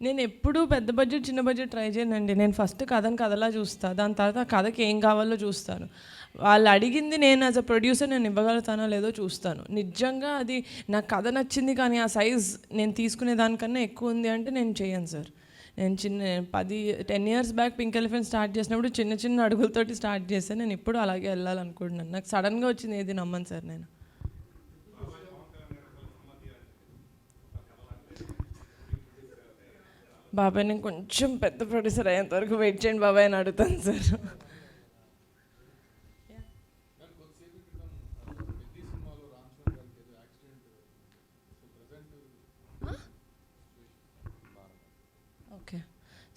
నేను ఎప్పుడూ పెద్ద బడ్జెట్ చిన్న బడ్జెట్ ట్రై చేయనండి. నేను ఫస్ట్ కథను కథలా చూస్తాను, దాని తర్వాత ఆ కథకి ఏం కావాలో చూస్తాను. వాళ్ళు అడిగింది నేను యాజ్ అ ప్రొడ్యూసర్ నేను ఇవ్వగలుగుతానో లేదో చూస్తాను. నిజంగా అది నాకు కథ నచ్చింది కానీ ఆ సైజ్ నేను తీసుకునే దానికన్నా ఎక్కువ ఉంది అంటే నేను చేయను సార్. నేను 10 years back pink elephant start చేసినప్పుడు చిన్న చిన్న అడుగులతోటి స్టార్ట్ చేశాను. నేను ఇప్పుడు అలాగే వెళ్ళాలనుకుంటున్నాను. నాకు సడన్గా వచ్చింది ఏది నమ్మను సార్ నేను. బాబాయ్ నేను కొంచెం పెద్ద ప్రొడ్యూసర్ అయ్యేంత వరకు వెయిట్ చేయండి బాబాయ్ అని అడుగుతాను సార్. ఓకే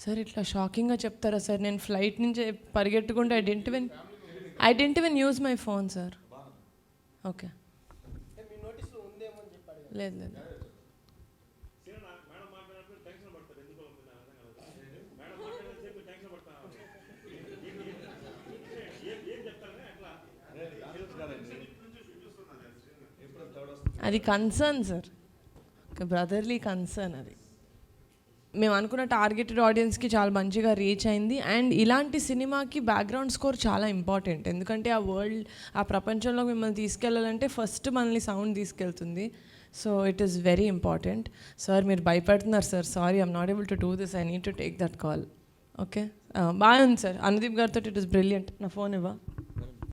సార్, ఇట్లా షాకింగ్గా చెప్తారా సార్? నేను ఫ్లైట్ నుంచి పరిగెట్టుకుంటే I didn't even use my phone sir. Okay లేదు లేదు. అది కన్సర్న్ సార్, బ్రదర్లీ కన్సర్న్. అది మేము అనుకున్న టార్గెటెడ్ ఆడియన్స్కి చాలా మంచిగా రీచ్ అయింది. అండ్ ఇలాంటి సినిమాకి బ్యాక్గ్రౌండ్ స్కోర్ చాలా ఇంపార్టెంట్. ఎందుకంటే ఆ ప్రపంచంలో మిమ్మల్ని తీసుకెళ్ళాలంటే ఫస్ట్ మనల్ని సౌండ్ తీసుకెళ్తుంది. So it is very important. Sir మీరు భయపడుతున్నారు sir. Sorry, I'm not able to do this. I need to take that call. Okay బాగుంది సార్. అనుదీప్ గారితో ఇట్ ఇస్ బ్రిలియంట్. నా ఫోన్ ఇవ్వ.